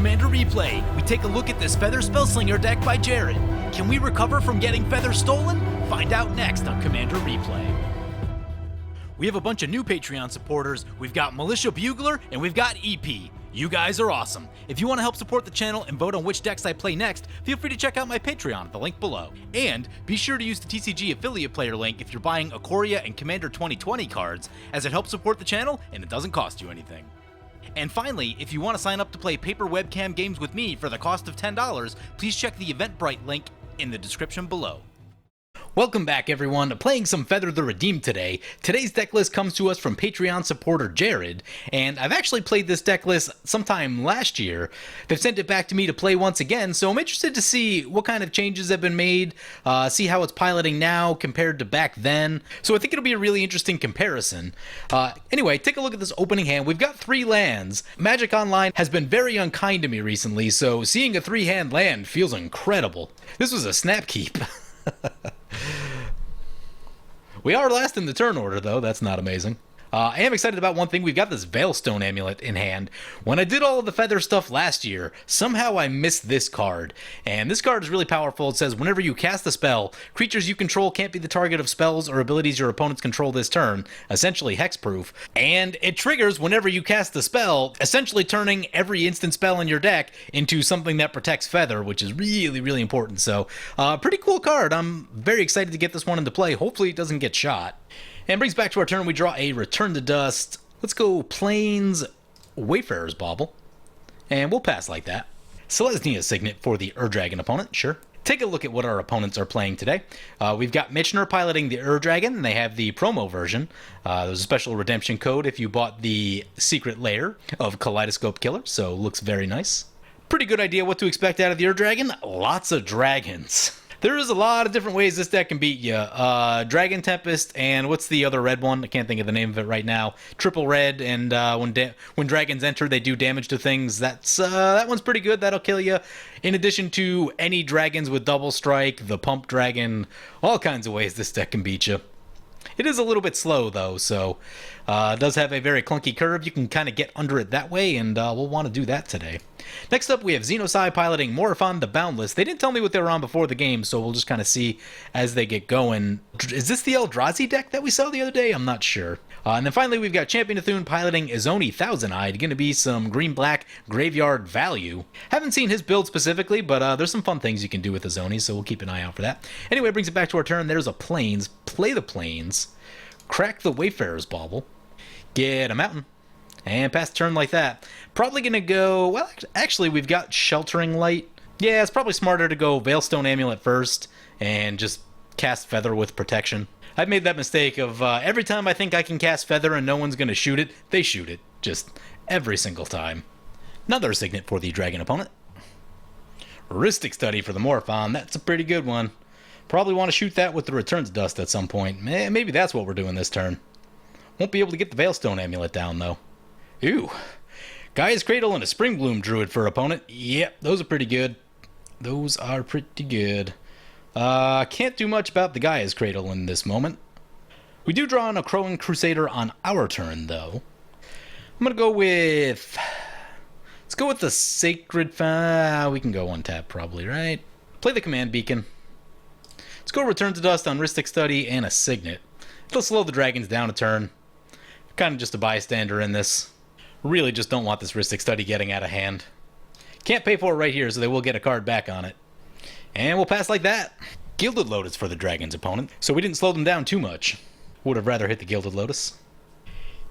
Commander Replay, we take a look at this Feather Spellslinger deck by Jared. Can we recover from getting Feather stolen? Find out next on Commander Replay. We have a bunch of new Patreon supporters. We've got Militia Bugler and we've got EP. You guys are awesome. If you want to help support the channel and vote on which decks I play next, feel free to check out my Patreon at the link below. And be sure to use the TCG affiliate player link if you're buying Ikoria and Commander 2020 cards, as it helps support the channel and it doesn't cost you anything. And finally, if you want to sign up to play paper webcam games with me for the cost of $10, please check the Eventbrite link in the description below. Welcome back everyone to playing some Feather the Redeemed today. Today's deck list comes to us from Patreon supporter Jared, and I've actually played this deck list sometime last year. They've sent it back to me to play once again, so I'm interested to see what kind of changes have been made, see how it's piloting now compared to back then. So I think it'll be a really interesting comparison. Anyway, take a look at this opening hand. We've got 3 lands. Magic Online has been very unkind to me recently, so seeing a 3-hand land feels incredible. This was a snap keep. We are last in the turn order, though. That's not amazing. I am excited about one thing. We've got this Veilstone Amulet in hand. When I did all of the Feather stuff last year, somehow I missed this card. And this card is really powerful. It says, whenever you cast a spell, creatures you control can't be the target of spells or abilities your opponents control this turn, essentially hexproof. And it triggers whenever you cast the spell, essentially turning every instant spell in your deck into something that protects Feather, which is really, really important. So, pretty cool card. I'm very excited to get this one into play. Hopefully it doesn't get shot. And brings back to our turn, we draw a Return to Dust. Let's go Plains Wayfarer's Bauble. And we'll pass like that. Selesnya Signet for the Ur-Dragon opponent, sure. Take a look at what our opponents are playing today. We've got Mitchner piloting the Ur-Dragon, and they have the promo version. There's a special redemption code if you bought the secret layer of Kaleidoscope Killer, so looks very nice. Pretty good idea what to expect out of the Ur-Dragon. Lots of dragons. There is a lot of different ways this deck can beat you. Dragon Tempest and what's the other red one? I can't think of the name of it right now. Triple red, and when dragons enter, they do damage to things. That one's pretty good. That'll kill you. In addition to any dragons with double strike, the Pump Dragon, all kinds of ways this deck can beat you. It is a little bit slow though, so it does have a very clunky curve. You can kind of get under it that way, and we'll want to do that today. Next up, we have Xenosai piloting Morphon the Boundless. They didn't tell me what they were on before the game, so we'll just kind of see as they get going. Is this the Eldrazi deck that we saw the other day? I'm not sure. And then finally, we've got Champion Athune piloting Izoni Thousand-Eyed. Going to be some green-black graveyard value. Haven't seen his build specifically, but there's some fun things you can do with Izoni, so we'll keep an eye out for that. Anyway, it brings it back to our turn. There's a Plains. Play the Plains. Crack the Wayfarer's Bauble. Get a Mountain. And pass the turn like that. Probably going to go... Well, actually, we've got Sheltering Light. Yeah, it's probably smarter to go Veilstone Amulet first and just cast Feather with protection. I've made that mistake of every time I think I can cast Feather and no one's going to shoot it, they shoot it. Just every single time. Another Signet for the Dragon opponent. Heuristic Study for the Morphon. That's a pretty good one. Probably want to shoot that with the Return to Dust at some point. Maybe that's what we're doing this turn. Won't be able to get the Veilstone Amulet down, though. Ooh. Gaia's Cradle and a Springbloom Druid for opponent. Yep, those are pretty good. Those are pretty good. Can't do much about the Gaia's Cradle in this moment. We do draw on a Crowing Crusader on our turn, though. I'm going to go with... Let's go with the Sacred... we can go one tap, probably, right? Play the Command Beacon. Let's go Return to Dust on Heuristic Study and a Signet. It'll slow the dragons down a turn. Kind of just a bystander in this. Really just don't want this Heuristic Study getting out of hand. Can't pay for it right here, so they will get a card back on it. And we'll pass like that. Gilded Lotus for the Dragon's opponent, so we didn't slow them down too much. Would have rather hit the Gilded Lotus.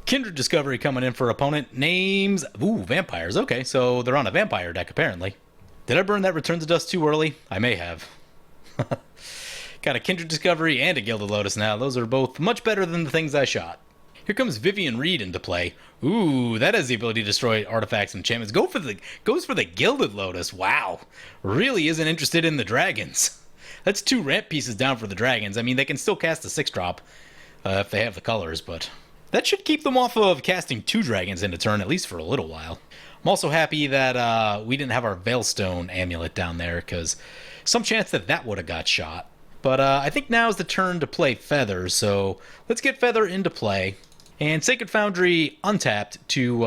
Kindred Discovery coming in for opponent. Names... Ooh, vampires. Okay, so they're on a vampire deck, apparently. Did I burn that Return to Dust too early? I may have. Got a Kindred Discovery and a Gilded Lotus now. Those are both much better than the things I shot. Here comes Vivian Reed into play. Ooh, that has the ability to destroy artifacts and enchantments. Goes for the Gilded Lotus. Wow. Really isn't interested in the dragons. That's 2 ramp pieces down for the dragons. I mean, they can still cast a 6-drop if they have the colors, but that should keep them off of casting 2 dragons in a turn, at least for a little while. I'm also happy that we didn't have our Veilstone Amulet down there, because some chance that would have got shot. But I think now is the turn to play Feather, so let's get Feather into play. And Sacred Foundry untapped to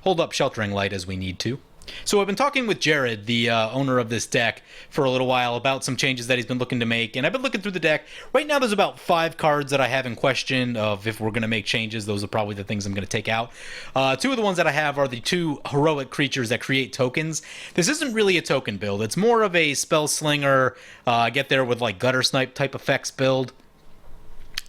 hold up Sheltering Light as we need to. So I've been talking with Jared, the owner of this deck, for a little while about some changes that he's been looking to make, and I've been looking through the deck. Right now there's about 5 cards that I have in question of if we're going to make changes. Those are probably the things I'm going to take out. 2 of the ones that I have are the 2 heroic creatures that create tokens. This isn't really a token build. It's more of a spell slinger, get there with like gutter snipe type effects build.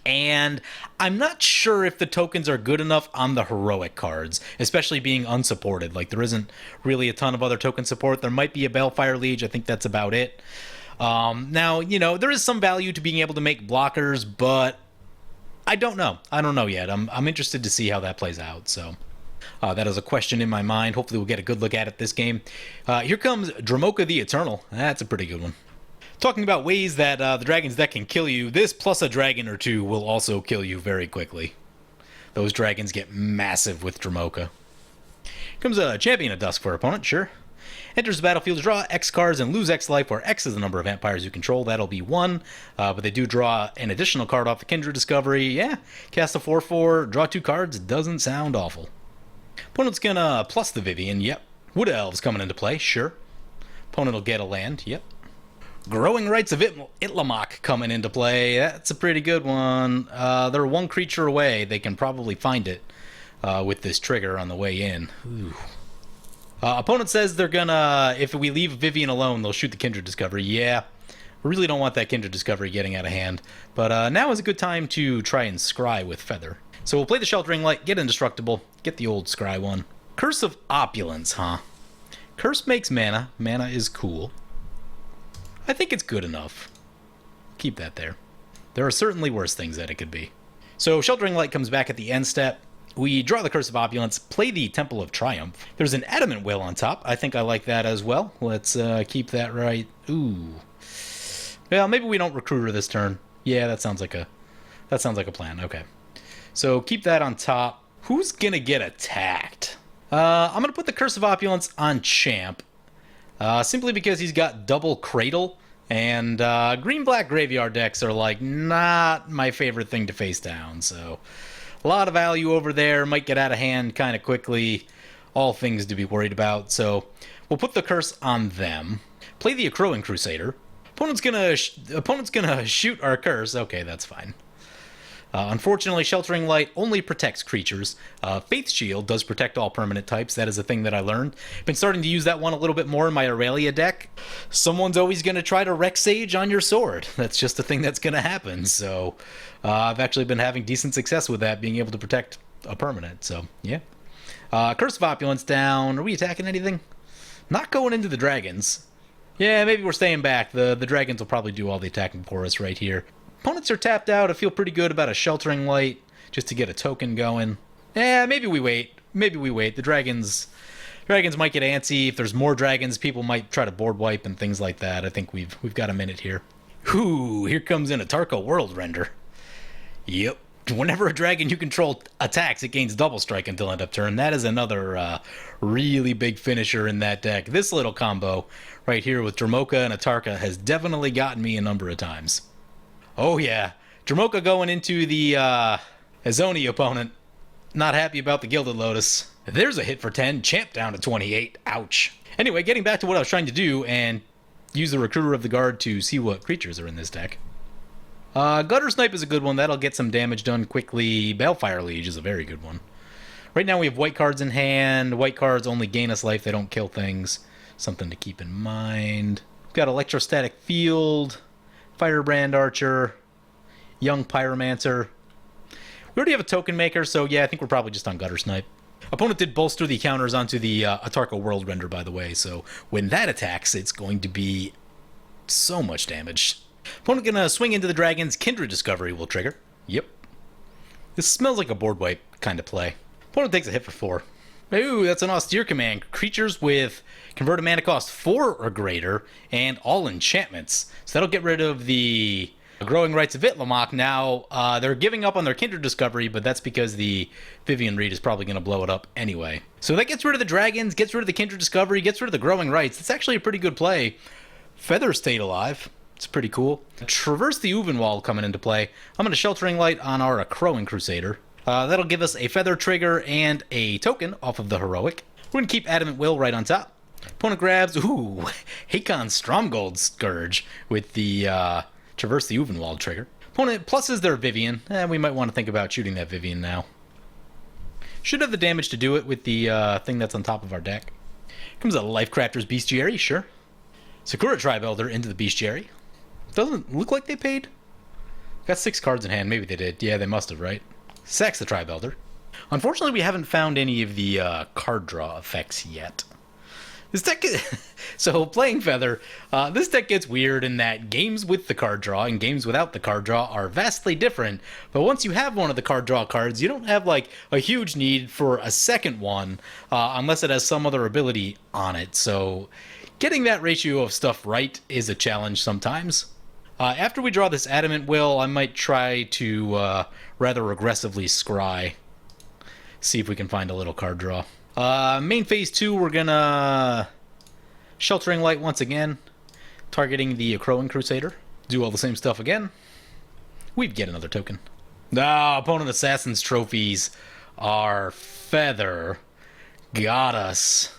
And I'm not sure if the tokens are good enough on the heroic cards, especially being unsupported. Like, there isn't really a ton of other token support. There might be a Balefire Liege. I think that's about it. Now, you know, there is some value to being able to make blockers, but I don't know. I don't know yet. I'm interested to see how that plays out, so... that is a question in my mind. Hopefully we'll get a good look at it this game. Here comes Dramoka the Eternal. That's a pretty good one. Talking about ways that the Dragon's deck can kill you, this plus a dragon or 2 will also kill you very quickly. Those dragons get massive with Dramoka. Comes a Champion of Dusk for opponent, sure. Enters the battlefield, draw X cards and lose X life, where X is the number of vampires you control. That'll be 1. But they do draw an additional card off the Kindred Discovery. Yeah, cast a 4/4, draw 2 cards. Doesn't sound awful. Opponent's gonna plus the Vivian, yep. Wood Elves coming into play, sure. Opponent will get a land, yep. Growing Rights of Itlamok coming into play. That's a pretty good one. They're 1 creature away. They can probably find it with this trigger on the way in. Ooh. Opponent says they're gonna, if we leave Vivian alone, they'll shoot the Kindred Discovery. Yeah, we really don't want that Kindred Discovery getting out of hand. But now is a good time to try and scry with Feather. So we'll play the Sheltering Light, get Indestructible, get the old scry one. Curse of Opulence, huh? Curse makes mana. Mana is cool. I think it's good enough. Keep that there. There are certainly worse things that it could be. So Sheltering Light comes back at the end step. We draw the Curse of Opulence, play the Temple of Triumph. There's an Adamant Will on top. I think I like that as well. Let's keep that right. Ooh. Well, maybe we don't Recruiter this turn. Yeah, that sounds like a plan. Okay. So keep that on top. Who's gonna get attacked? I'm gonna put the Curse of Opulence on Champ. Simply because he's got double Cradle, and green-black graveyard decks are, like, not my favorite thing to face down, so a lot of value over there, might get out of hand kind of quickly, all things to be worried about, so we'll put the curse on them. Play the Accruing Crusader. Opponent's gonna shoot our curse. Okay, that's fine. Unfortunately, Sheltering Light only protects creatures. Faith Shield does protect all permanent types. That is a thing that I learned. Been starting to use that one a little bit more in my Aurelia deck. Someone's always going to try to Rex Sage on your sword. That's just a thing that's going to happen. So I've actually been having decent success with that, being able to protect a permanent. So, yeah. Curse of Opulence down. Are we attacking anything? Not going into the dragons. Yeah, maybe we're staying back. The dragons will probably do all the attacking for us right here. Opponents are tapped out. I feel pretty good about a Sheltering Light just to get a token going. Yeah, maybe we wait. Maybe we wait. The dragons might get antsy. If there's more dragons, people might try to board wipe and things like that. I think we've got a minute here. Ooh, here comes in a Atarka World Render. Yep. Whenever a dragon you control attacks, it gains double strike until end of turn. That is another really big finisher in that deck. This little combo right here with Dramoka and Atarka has definitely gotten me a number of times. Oh yeah, Dramoka going into the Izoni opponent. Not happy about the Gilded Lotus. There's a hit for 10, Champ down to 28. Ouch. Anyway, getting back to what I was trying to do and use the Recruiter of the Guard to see what creatures are in this deck. Gutter Snipe is a good one. That'll get some damage done quickly. Balefire Liege is a very good one. Right now we have white cards in hand. White cards only gain us life. They don't kill things. Something to keep in mind. We've got Electrostatic Field, Firebrand Archer, Young Pyromancer. We already have a Token Maker, so yeah, I think we're probably just on Gutter Snipe. Opponent did bolster the counters onto the Atarka World Render, by the way, so when that attacks, it's going to be so much damage. Opponent gonna swing into the dragons. Kindred Discovery will trigger. Yep. This smells like a board wipe kind of play. Opponent takes a hit for 4. Ooh, that's an Austere Command. Creatures with converted mana cost 4 or greater, and all enchantments. So that'll get rid of the Growing Rights of Itlamok. Now, they're giving up on their Kindred Discovery, but that's because the Vivian Reed is probably going to blow it up anyway. So that gets rid of the dragons, gets rid of the Kindred Discovery, gets rid of the Growing Rights. It's actually a pretty good play. Feather stayed alive. It's pretty cool. Traverse the Uvenwald coming into play. I'm going to Sheltering Light on our Accruing Crusader. That'll give us a Feather trigger and a token off of the Heroic. We're going to keep Adamant Will right on top. Opponent grabs, ooh, Hakon Stromgold Scourge with the Traverse the Uvenwald trigger. Opponent pluses their Vivian, and we might want to think about shooting that Vivian now. Should have the damage to do it with the thing that's on top of our deck. Comes a Lifecrafter's Bestiary, sure. Sakura Tribe Elder into the Bestiary. Doesn't look like they paid. Got 6 cards in hand, maybe they did. Yeah, they must have, right? Sacks the Tribe Elder. Unfortunately, we haven't found any of the card draw effects yet. This deck, so playing Feather, this deck gets weird in that games with the card draw and games without the card draw are vastly different. But once you have one of the card draw cards, you don't have like a huge need for a second one unless it has some other ability on it. So getting that ratio of stuff right is a challenge sometimes. After we draw this Adamant Will, I might try to rather aggressively scry. See if we can find a little card draw. Main phase 2, we're gonna Sheltering Light once again, targeting the Crowan Crusader. Do all the same stuff again. We'd get another token. Opponent Assassin's trophies are Feather. Got us.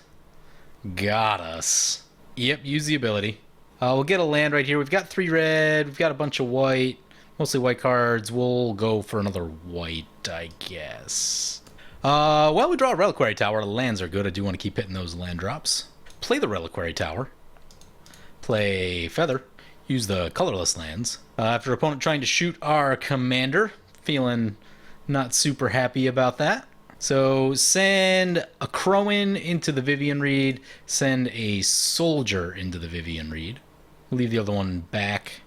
Got us. Yep, use the ability. We'll get a land right here. We've got 3 red. We've got a bunch of white. Mostly white cards. We'll go for another white, I guess. Well, we draw a Reliquary Tower. Lands are good. I do want to keep hitting those land drops. Play the Reliquary Tower. Play Feather. Use the colorless lands. After opponent trying to shoot our commander. Feeling not super happy about that. So send a Crowan into the Vivian Reed. Send a Soldier into the Vivian Reed. Leave the other one back.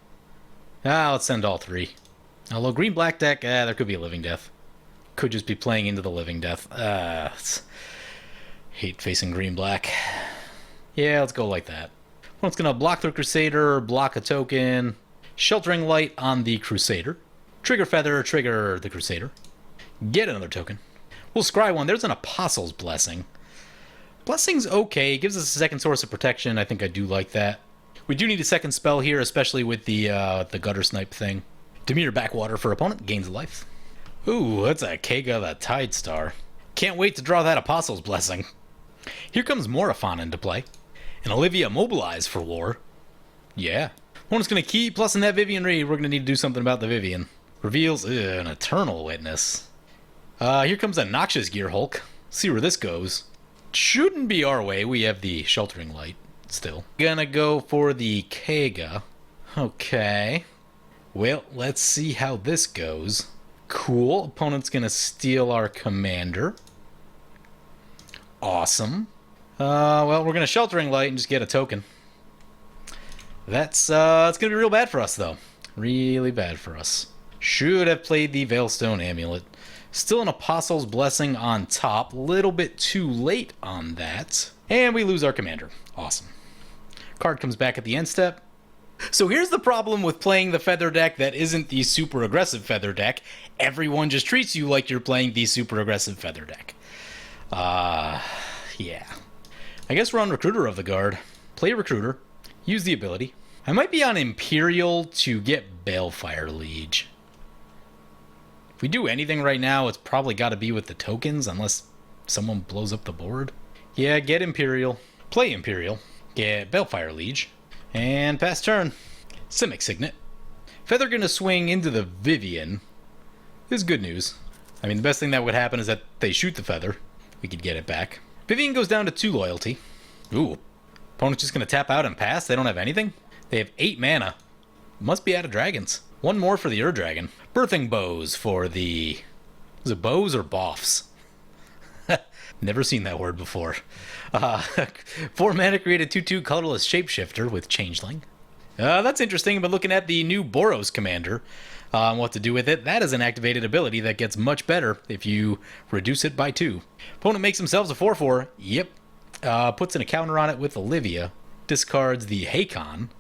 Let's send all 3. Although green-black deck, there could be a Living Death. Could just be playing into the Living Death. Hate facing green-black. Yeah, let's go like that. Well, it's going to block the Crusader, block a token, Sheltering Light on the Crusader, trigger Feather, trigger the Crusader, get another token. We'll scry one. There's an Apostle's Blessing. Blessing's okay. It gives us a second source of protection. I think I do like that. We do need a second spell here, especially with the Gutter Snipe thing. Demeter Backwater for opponent, gains a life. Ooh, that's a Kega the Tide Star. Can't wait to draw that Apostle's Blessing. Here comes Morphon into play. And Olivia Mobilize for war. Yeah. Opponent's going to keep plussing that Vivian Reed. We're going to need to do something about the Vivian. Reveals an Eternal Witness. Here comes a Noxious Gear Hulk. See where this goes. Shouldn't be our way. We have the Sheltering Light still. Gonna go for the Kega. Okay. Well, let's see how this goes. Cool. Opponent's gonna steal our commander. Awesome. Well, we're gonna Sheltering Light and just get a token. That's it's gonna be real bad for us, though. Really bad for us. Should have played the Veilstone Amulet. Still an Apostle's Blessing on top. Little bit too late on that. And we lose our commander. Awesome. Card comes back at the end step. So here's the problem with playing the Feather deck that isn't the super aggressive Feather deck. Everyone just treats you like you're playing the super aggressive Feather deck. Yeah. I guess we're on Recruiter of the Guard. Play Recruiter. Use the ability. I might be on Imperial to get Balefire Liege. If we do anything right now, it's probably got to be with the tokens, unless someone blows up the board. Yeah, get Imperial. Play Imperial. Get Balefire Liege. And pass turn. Simic Signet. Feather gonna swing into the Vivian. This is good news. I mean, the best thing that would happen is that they shoot the Feather. We could get it back. Vivian goes down to 2 loyalty. Ooh. Opponent's just gonna tap out and pass? They don't have anything? They have 8 mana. Must be out of dragons. 1 more for the Ur-Dragon. Birthing Bows for the... Is it bows or boffs? Never seen that word before. 4 mana created 2/2 colorless shapeshifter with Changeling. That's interesting. I've been looking at the new Boros commander. What to do with it. That is an activated ability that gets much better if you reduce it by 2. Opponent makes themselves a 4/4. Yep. Puts in a counter on it with Olivia. Discards the Hakon.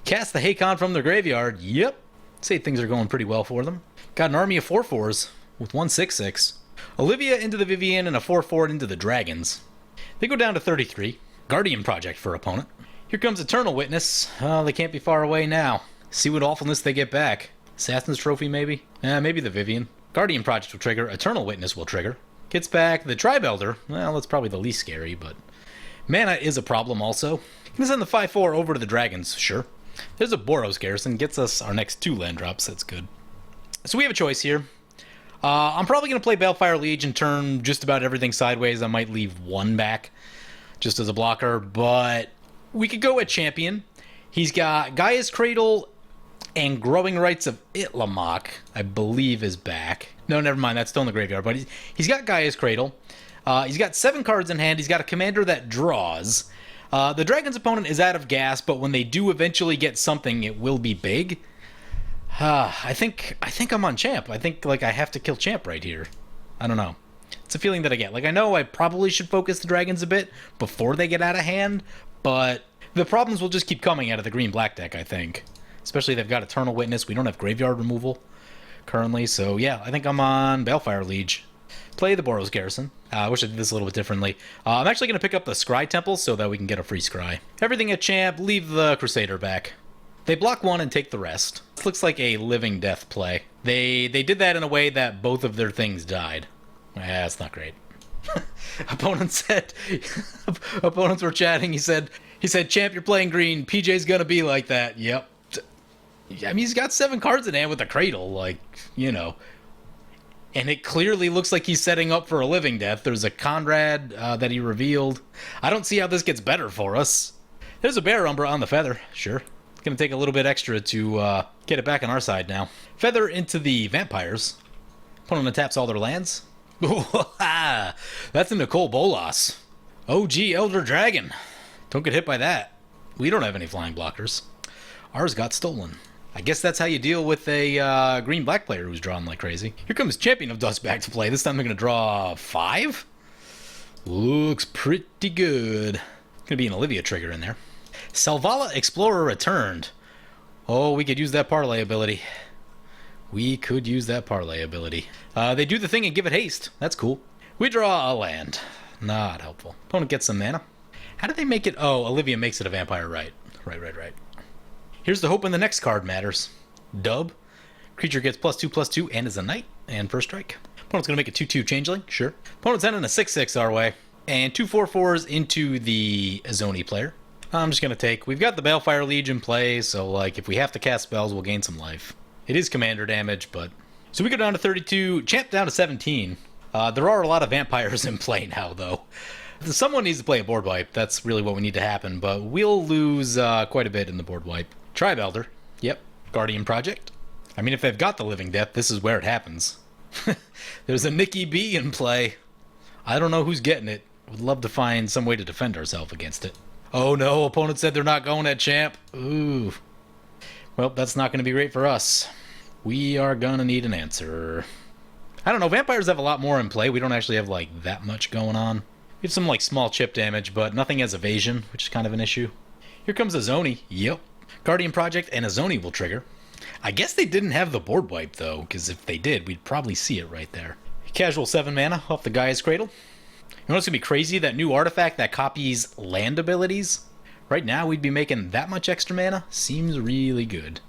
Cast the Hakon from their graveyard. Yep. Say things are going pretty well for them. Got an army of 4/4s with 1/6/6. Olivia into the Vivian and a 4/4 into the Dragons. They go down to 33. Guardian Project for opponent. Here comes Eternal Witness. They can't be far away now. See what awfulness they get back. Assassin's Trophy, maybe? Maybe the Vivian. Guardian Project will trigger. Eternal Witness will trigger. Gets back the Tribe Elder. Well, that's probably the least scary, but Mana is a problem also. Can send the 5/4 over to the dragons, sure. There's a Boros Garrison, gets us our next 2 land drops, that's good. So we have a choice here. I'm probably going to play Balefire Liege and turn just about everything sideways. I might leave 1 back just as a blocker, but we could go at champion. He's got Gaia's Cradle and Growing Rights of Itlamok, I believe, is back. No, never mind, that's still in the graveyard, but he's got Gaia's Cradle. He's got 7 cards in hand. He's got a commander that draws. The dragon's opponent is out of gas, but when they do eventually get something, it will be big. I think I'm on champ. I think like I have to kill champ right here. I don't know. It's a feeling that I get. Like I know I probably should focus the dragons a bit before they get out of hand, but the problems will just keep coming out of the green-black deck, I think. Especially they've got Eternal Witness. We don't have graveyard removal currently, so yeah, I think I'm on Balefire Liege. Play the Boros Garrison. I wish I did this a little bit differently. I'm actually going to pick up the Scry Temple so that we can get a free Scry. Everything at champ, leave the Crusader back. They block 1 and take the rest. This looks like a living death play. They did that in a way that both of their things died. That's not great. Opponents were chatting. He said, champ, you're playing green. PJ's going to be like that. Yep. I mean, he's got 7 cards in hand with a Cradle, like, you know. And it clearly looks like he's setting up for a living death. There's a Conrad that he revealed. I don't see how this gets better for us. There's a Bear Umbra on the Feather. Sure. It's going to take a little bit extra to get it back on our side now. Feather into the Vampires. Opponent taps all their lands. That's a Nicole Bolas. OG Elder Dragon. Don't get hit by that. We don't have any flying blockers. Ours got stolen. I guess that's how you deal with a green-black player who's drawn like crazy. Here comes Champion of Dust back to play. This time they're going to draw 5? Looks pretty good. Going to be an Olivia trigger in there. Selvala Explorer returned. Oh, we could use that parlay ability. We could use that parlay ability. They do the thing and give it haste. That's cool. We draw a land. Not helpful. Opponent gets some mana. How did they make it? Oh, Olivia makes it a vampire, right. Right. Here's the hope in the next card matters. Dub. Creature gets +2/+2 and is a knight. And first strike. Opponent's going to make a 2/2 changeling. Sure. Opponent's sending a 6/6 our way. And 2 4/4s into the Izoni player. I'm just going to take... We've got the Balefire Liege in play, so like if we have to cast spells, we'll gain some life. It is commander damage, but... So we go down to 32. Champ down to 17. There are a lot of vampires in play now, though. Someone needs to play a board wipe. That's really what we need to happen, but we'll lose quite a bit in the board wipe. Tribe Elder. Yep. Guardian Project. I mean, if they've got the Living Death, this is where it happens. There's a Nikki B in play. I don't know who's getting it. Would love to find some way to defend ourselves against it. Oh no, opponent said they're not going at champ. Ooh. Well, that's not going to be great for us. We are going to need an answer. I don't know, vampires have a lot more in play. We don't actually have, like, that much going on. We have some, like, small chip damage, but nothing has evasion, which is kind of an issue. Here comes Izoni. Yep. Guardian Project and Izoni will trigger. I guess they didn't have the board wipe, though, because if they did, we'd probably see it right there. Casual 7 mana off the Gaia's Cradle. You know what's going to be crazy? That new artifact that copies land abilities? Right now, we'd be making that much extra mana. Seems really good.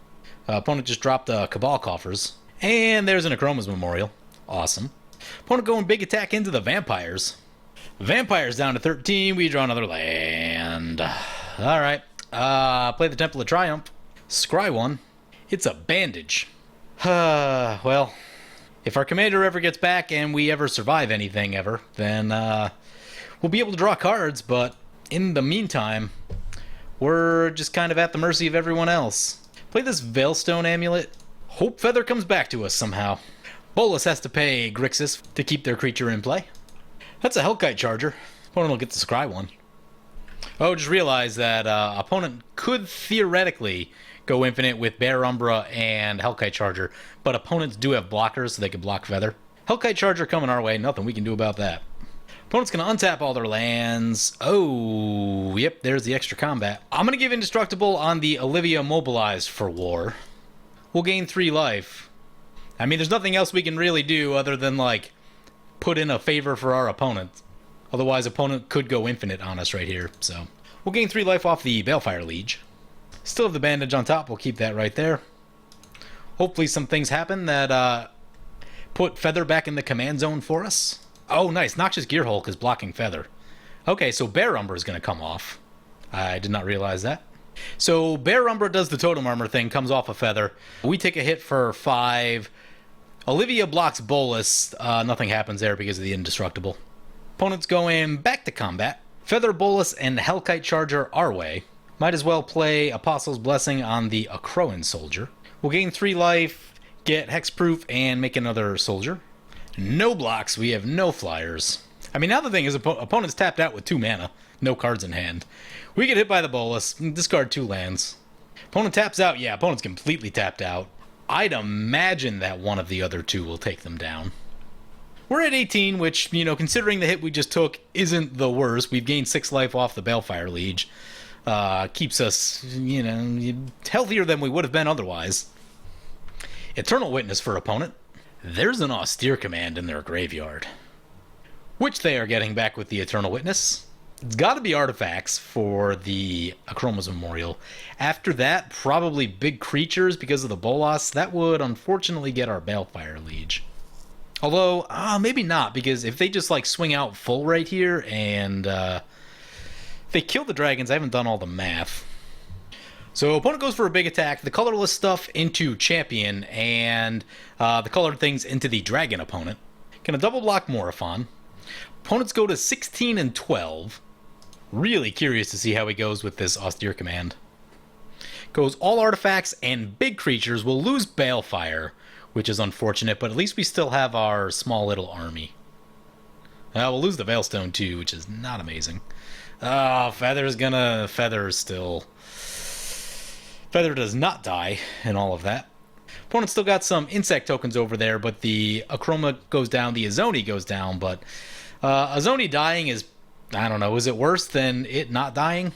Opponent just dropped Cabal Coffers. And there's an Akroma's Memorial. Awesome. Opponent going big attack into the Vampires. Vampires down to 13. We draw another land. Alright. Play the Temple of Triumph. Scry 1. It's a bandage. Well, if our commander ever gets back and we ever survive anything ever, then we'll be able to draw cards, but in the meantime, we're just kind of at the mercy of everyone else. Play this Veilstone Amulet. Hope Feather comes back to us somehow. Bolas has to pay Grixis to keep their creature in play. That's a Hellkite Charger. Opponent will get the Scry 1. Oh, just realized that opponent could theoretically go infinite with Bear Umbra and Hellkite Charger, but opponents do have blockers, so they can block Feather. Hellkite Charger coming our way, nothing we can do about that. Opponent's going to untap all their lands. Oh, yep, there's the extra combat. I'm going to give Indestructible on the Olivia Mobilized for war. We'll gain 3 life. I mean, there's nothing else we can really do other than, like, put in a favor for our opponent. Otherwise, opponent could go infinite on us right here, so. We'll gain 3 life off the Balefire Liege. Still have the bandage on top. We'll keep that right there. Hopefully some things happen that put Feather back in the command zone for us. Oh, nice. Noxious Gearhulk is blocking Feather. Okay, so Bear Umbra is going to come off. I did not realize that. So Bear Umbra does the totem armor thing, comes off a feather. We take a hit for 5. Olivia blocks Bolus. Nothing happens there because of the indestructible. Opponent's going back to combat. Feather Bolus and Hellkite Charger our way. Might as well play Apostle's Blessing on the Acroan Soldier. We'll gain 3 life, get Hexproof, and make another soldier. No blocks, we have no flyers. I mean, now the thing is, opponent's tapped out with 2 mana. No cards in hand. We get hit by the Bolus, discard 2 lands. Opponent taps out, yeah, opponent's completely tapped out. I'd imagine that one of the other 2 will take them down. We're at 18, which, you know, considering the hit we just took, isn't the worst. We've gained 6 life off the Balefire Liege. Keeps us, you know, healthier than we would have been otherwise. Eternal Witness for opponent. There's an Austere Command in their graveyard, which they are getting back with the Eternal Witness. It's got to be artifacts for the Akroma's Memorial. After that, probably big creatures because of the Bolas. That would unfortunately get our Balefire Liege. Although, maybe not, because if they just like swing out full right here and if they kill the dragons, I haven't done all the math. So opponent goes for a big attack, the colorless stuff into champion, and the colored things into the dragon opponent. Gonna double block Morphon. Opponents go to 16 and 12. Really curious to see how he goes with this Austere Command. Goes all artifacts and big creatures. Will lose Balefire, which is unfortunate, but at least we still have our small little army. We'll lose the Veilstone too, which is not amazing. Feather's gonna feather still. Feather does not die in all of that. Opponent still got some insect tokens over there, but the Akroma goes down, the Izoni goes down, but Izoni dying is, I don't know, is it worse than it not dying?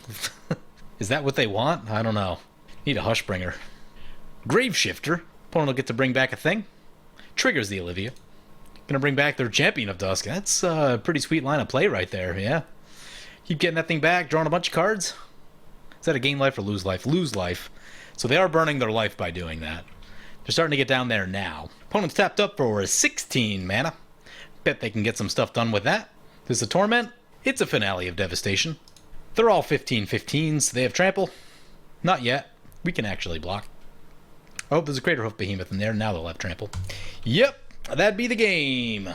Is that what they want? I don't know. Need a Hushbringer. Graveshifter. Opponent will get to bring back a thing. Triggers the Olivia. Gonna bring back their Champion of Dusk. That's a pretty sweet line of play right there, yeah. Keep getting that thing back, drawing a bunch of cards. Is that a gain life or lose life? Lose life. So they are burning their life by doing that. They're starting to get down there now. Opponent's tapped up for 16 mana. Bet they can get some stuff done with that. This is a Torment. It's a Finale of Devastation. They're all 15/15s. They have Trample. Not yet. We can actually block. Oh, there's a Craterhoof Behemoth in there. Now they'll have Trample. Yep, that'd be the game.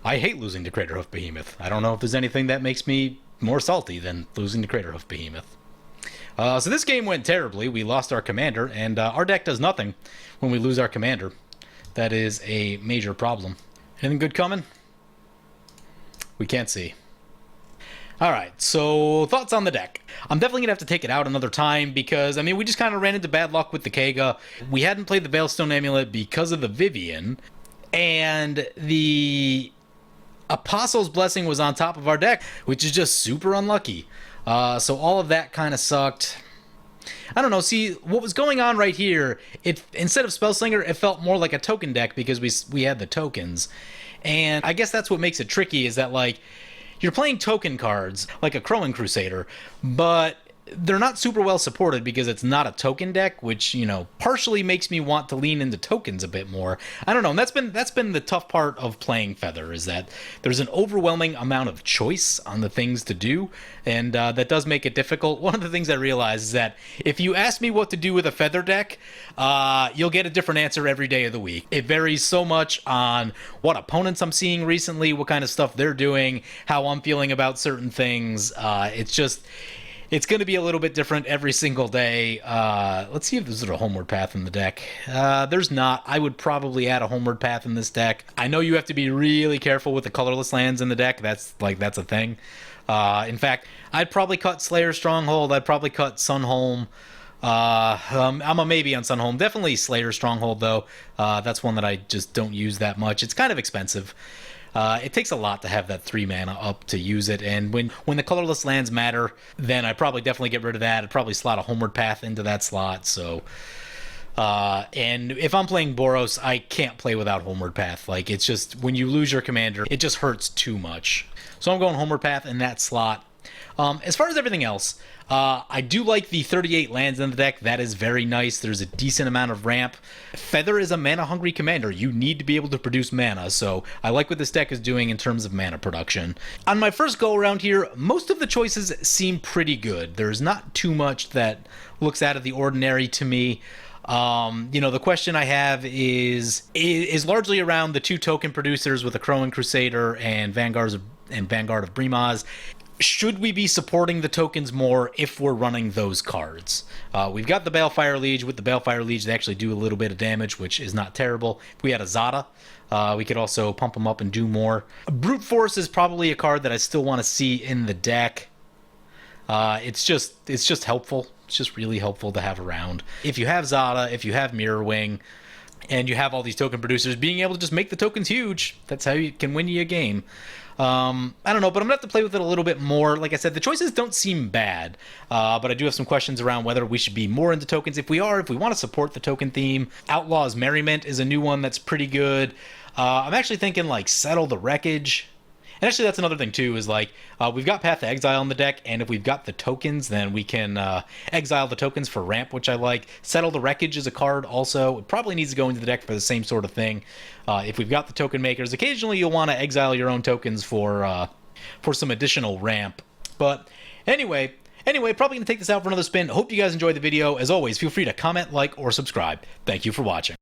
I hate losing to Craterhoof Behemoth. I don't know if there's anything that makes me more salty than losing to Craterhoof Behemoth. So this game went terribly. We lost our commander, and our deck does nothing when we lose our commander. That is a major problem. Anything good coming? We can't see. Alright, so thoughts on the deck. I'm definitely going to have to take it out another time because, I mean, we just kind of ran into bad luck with the Kega. We hadn't played the Veilstone Amulet because of the Vivian, and the Apostle's Blessing was on top of our deck, which is just super unlucky. So all of that kind of sucked. I don't know, see, what was going on right here, instead of Spellslinger, it felt more like a token deck because we had the tokens. And I guess that's what makes it tricky, is that, like, you're playing token cards, like a Crowan Crusader, but they're not super well supported because it's not a token deck, which, you know, partially makes me want to lean into tokens a bit more. I don't know, and that's been the tough part of playing Feather, is that there's an overwhelming amount of choice on the things to do, and that does make it difficult. One of the things I realize is that if you ask me what to do with a Feather deck, you'll get a different answer every day of the week. It varies so much on what opponents I'm seeing recently, what kind of stuff they're doing, how I'm feeling about certain things. It's going to be a little bit different every single day. Let's see if there's a Homeward Path in the deck. There's not. I would probably add a Homeward Path in this deck. I know you have to be really careful with the colorless lands in the deck. That's a thing. In fact, I'd probably cut Slayer's Stronghold. I'd probably cut Sunholm. I'm a maybe on Sunholm. Definitely Slayer's Stronghold, though. That's one that I just don't use that much. It's kind of expensive. It takes a lot to have that 3 mana up to use it, and when the colorless lands matter, then I probably definitely get rid of that. I'd probably slot a Homeward Path into that slot. So, and if I'm playing Boros, I can't play without Homeward Path. Like, it's just, when you lose your commander, it just hurts too much. So I'm going Homeward Path in that slot. As far as everything else, I do like the 38 lands in the deck. That is very nice. There's a decent amount of ramp. Feather is a mana-hungry commander. You need to be able to produce mana, so I like what this deck is doing in terms of mana production. On my first go-around here, most of the choices seem pretty good. There's not too much that looks out of the ordinary to me. The question I have is largely around the 2 token producers with the Crowan Crusader and Vanguard of Brimaz. Should we be supporting the tokens more if we're running those cards? We've got the Balefire Liege. With the Balefire Liege, they actually do a little bit of damage, which is not terrible. If we had a Zada, we could also pump them up and do more. Brute Force is probably a card that I still want to see in the deck. It's just helpful. It's just really helpful to have around. If you have Zada, if you have Mirrorwing, and you have all these token producers, being able to just make the tokens huge, that's how you can win you a game. I don't know, but I'm going to have to play with it a little bit more. Like I said, the choices don't seem bad, but I do have some questions around whether we should be more into tokens. If we want to support the token theme, Outlaw's Merriment is a new one that's pretty good. I'm actually thinking, like, Settle the Wreckage. And actually, that's another thing, too, is, like, we've got Path to Exile on the deck, and if we've got the tokens, then we can exile the tokens for ramp, which I like. Settle the Wreckage is a card, also. It probably needs to go into the deck for the same sort of thing. If we've got the token makers, occasionally you'll want to exile your own tokens for some additional ramp. But anyway, probably going to take this out for another spin. Hope you guys enjoyed the video. As always, feel free to comment, like, or subscribe. Thank you for watching.